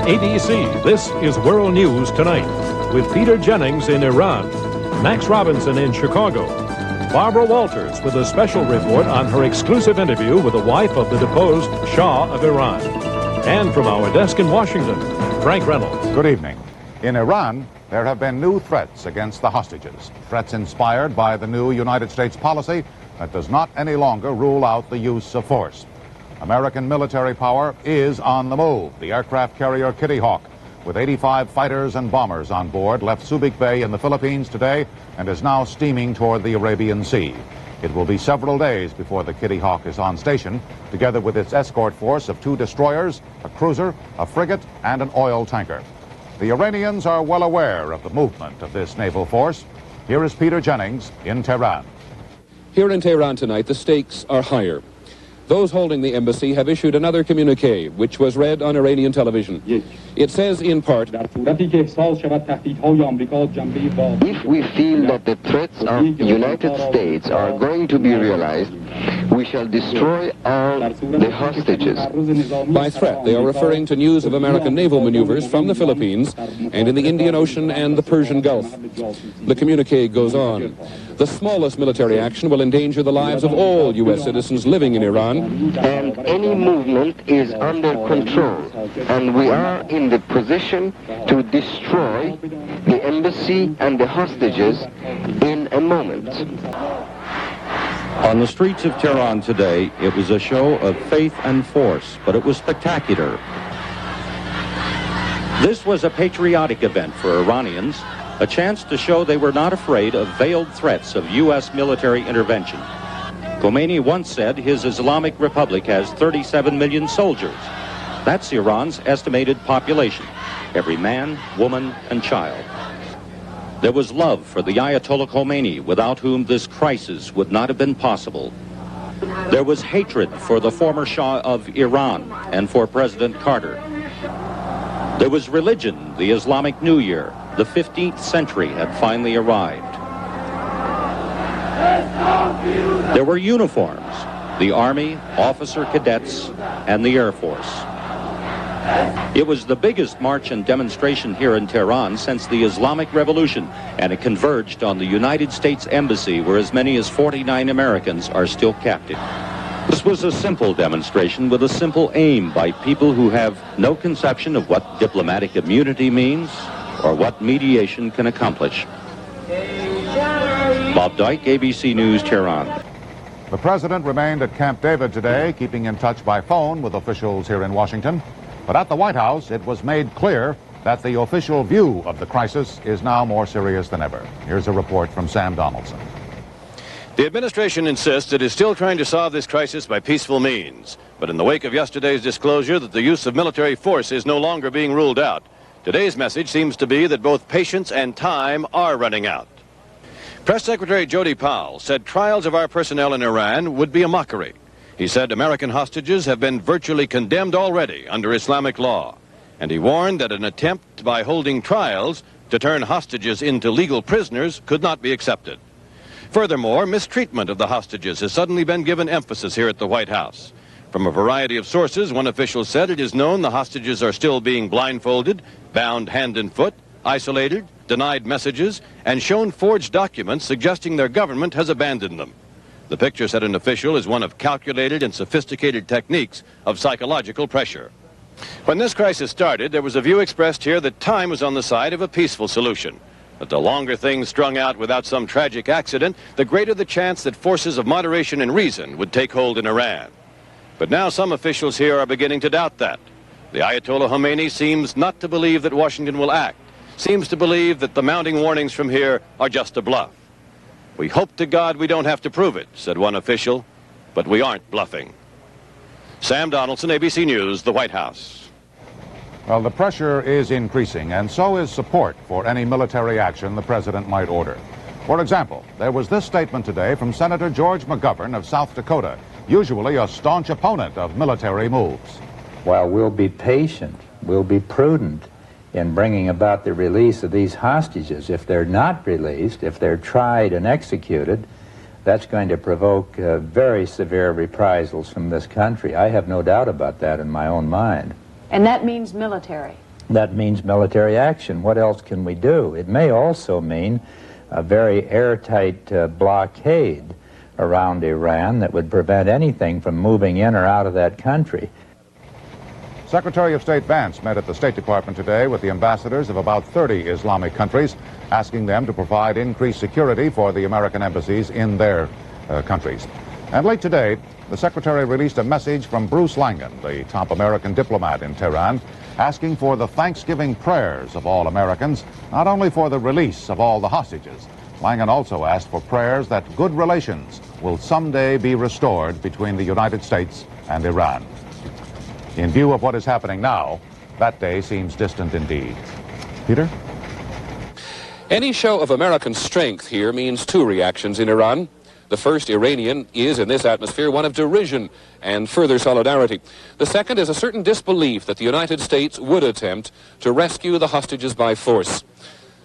ABC, this is World News Tonight, with Peter Jennings in Iran, Max Robinson in Chicago, Barbara Walters with a special report on her exclusive interview with the wife of the deposed Shah of Iran. And from our desk in Washington, Frank Reynolds. Good evening. In Iran, there have been new threats against the hostages. Threats inspired by the new United States policy that does not any longer rule out the use of force. American military power is on the move. The aircraft carrier Kitty Hawk, with 85 fighters and bombers on board, left Subic Bay in the Philippines today and is now steaming toward the Arabian Sea. It will be several days before the Kitty Hawk is on station, together with its escort force of 2 destroyers, a cruiser, a frigate, and an oil tanker. The Iranians are well aware of the movement of this naval force. Here is Peter Jennings in Tehran. Here in Tehran tonight, the stakes are higher. Those holding the embassy have issued another communique, which was read on Iranian television. It says in part, if we feel that the threats of the United States are going to be realized, we shall destroy all the hostages. By threat, they are referring to news of American naval maneuvers from the Philippines and in the Indian Ocean and the Persian Gulf. The communique goes on. The smallest military action will endanger the lives of all U.S. citizens living in Iran. And any movement is under control, and we are in the position to destroy the embassy and the hostages in a moment. On the streets of Tehran today, it was a show of faith and force, but it was spectacular. This was a patriotic event for Iranians, a chance to show they were not afraid of veiled threats of U.S. military intervention. Khomeini once said his Islamic Republic has 37 million soldiers. That's Iran's estimated population, every man, woman, and child. There was love for the Ayatollah Khomeini, without whom this crisis would not have been possible. There was hatred for the former Shah of Iran and for President Carter. There was religion. The Islamic New Year, the 15th century, had finally arrived. There were uniforms, the Army, officer cadets, and the Air Force. It was the biggest march and demonstration here in Tehran since the Islamic Revolution, and it converged on the United States Embassy, where as many as 49 Americans are still captive. This was a simple demonstration with a simple aim by people who have no conception of what diplomatic immunity means or what mediation can accomplish. Bob Dyke, ABC News, Tehran. The president remained at Camp David today, keeping in touch by phone with officials here in Washington. But at the White House, it was made clear that the official view of the crisis is now more serious than ever. Here's a report from Sam Donaldson. The administration insists it is still trying to solve this crisis by peaceful means. But in the wake of yesterday's disclosure that the use of military force is no longer being ruled out, today's message seems to be that both patience and time are running out. Press Secretary Jody Powell said trials of our personnel in Iran would be a mockery. He said American hostages have been virtually condemned already under Islamic law. And he warned that an attempt by holding trials to turn hostages into legal prisoners could not be accepted. Furthermore, mistreatment of the hostages has suddenly been given emphasis here at the White House. From a variety of sources, one official said it is known the hostages are still being blindfolded, bound hand and foot, isolated, denied messages, and shown forged documents suggesting their government has abandoned them. The picture, said an official, is one of calculated and sophisticated techniques of psychological pressure. When this crisis started, there was a view expressed here that time was on the side of a peaceful solution. But the longer things strung out without some tragic accident, the greater the chance that forces of moderation and reason would take hold in Iran. But now some officials here are beginning to doubt that. The Ayatollah Khomeini seems not to believe that Washington will act, seems to believe that the mounting warnings from here are just a bluff. We hope to God we don't have to prove it, said one official, but we aren't bluffing. Sam Donaldson, ABC News, the White House. Well, the pressure is increasing, and so is support for any military action the president might order. For example, there was this statement today from Senator George McGovern of South Dakota, usually a staunch opponent of military moves. While we'll be patient, we'll be prudent in bringing about the release of these hostages. If they're not released, if they're tried and executed, that's going to provoke very severe reprisals from this country. I have no doubt about that in my own mind. And that means military. that means military action. What else can we do? It may also mean a very airtight blockade around Iran that would prevent anything from moving in or out of that country. Secretary of State Vance met at the State Department today with the ambassadors of about 30 Islamic countries, asking them to provide increased security for the American embassies in their countries. And late today, the Secretary released a message from Bruce Langan, the top American diplomat in Tehran, asking for the Thanksgiving prayers of all Americans, not only for the release of all the hostages. Langan also asked for prayers that good relations will someday be restored between the United States and Iran. In view of what is happening now, that day seems distant indeed. Peter? Any show of American strength here means two reactions in Iran. The first, Iranian, is in this atmosphere one of derision and further solidarity. The second is a certain disbelief that the United States would attempt to rescue the hostages by force.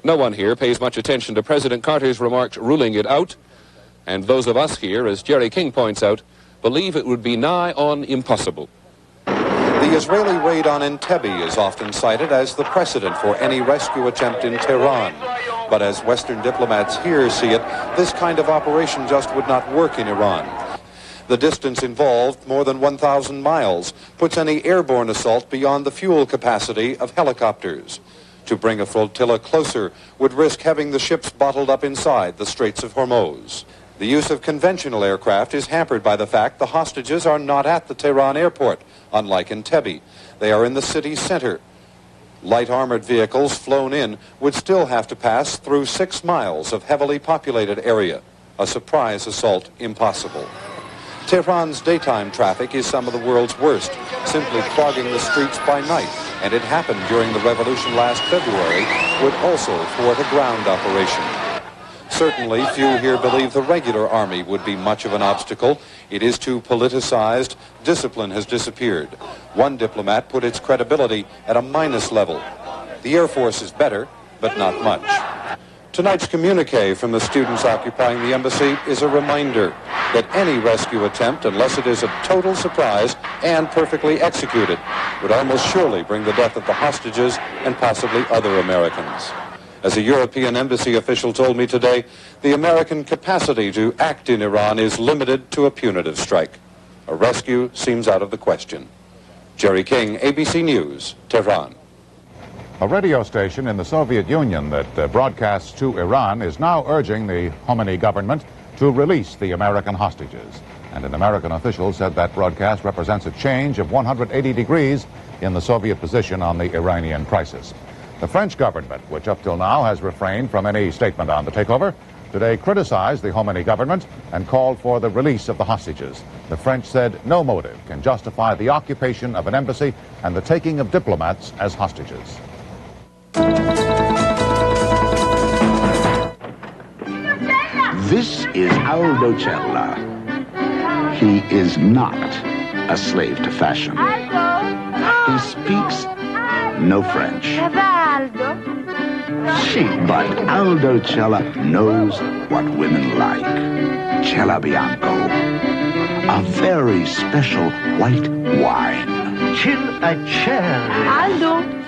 No one here pays much attention to President Carter's remarks ruling it out, and those of us here, as Jerry King points out, believe it would be nigh on impossible. The Israeli raid on Entebbe is often cited as the precedent for any rescue attempt in Tehran. But as Western diplomats here see it, this kind of operation just would not work in Iran. The distance involved, more than 1,000 miles, puts any airborne assault beyond the fuel capacity of helicopters. To bring a flotilla closer would risk having the ships bottled up inside the Straits of Hormuz. The use of conventional aircraft is hampered by the fact the hostages are not at the Tehran airport, unlike Entebbe. They are in the city center. Light armored vehicles flown in would still have to pass through 6 miles of heavily populated area. A surprise assault impossible. Tehran's daytime traffic is some of the world's worst, simply clogging the streets by night, and it happened during the revolution last February, would also thwart a ground operation. Certainly, few here believe the regular army would be much of an obstacle. It is too politicized. Discipline has disappeared. One diplomat put its credibility at a minus level. The Air Force is better, but not much. Tonight's communique from the students occupying the embassy is a reminder that any rescue attempt, unless it is a total surprise and perfectly executed, would almost surely bring the death of the hostages and possibly other Americans. As a European embassy official told me today, the American capacity to act in Iran is limited to a punitive strike. A rescue seems out of the question. Jerry King, ABC News, Tehran. A radio station in the Soviet Union that broadcasts to Iran is now urging the Khomeini government to release the American hostages. And an American official said that broadcast represents a change of 180 degrees in the Soviet position on the Iranian crisis. The French government, which up till now has refrained from any statement on the takeover, today criticized the Khomeini government and called for the release of the hostages. The French said no motive can justify the occupation of an embassy and the taking of diplomats as hostages. This is Aldo Cella. He is not a slave to fashion. He speaks no French. But Aldo Cella knows what women like. Cella Bianco, a very special white wine. Chill a chair. Aldo.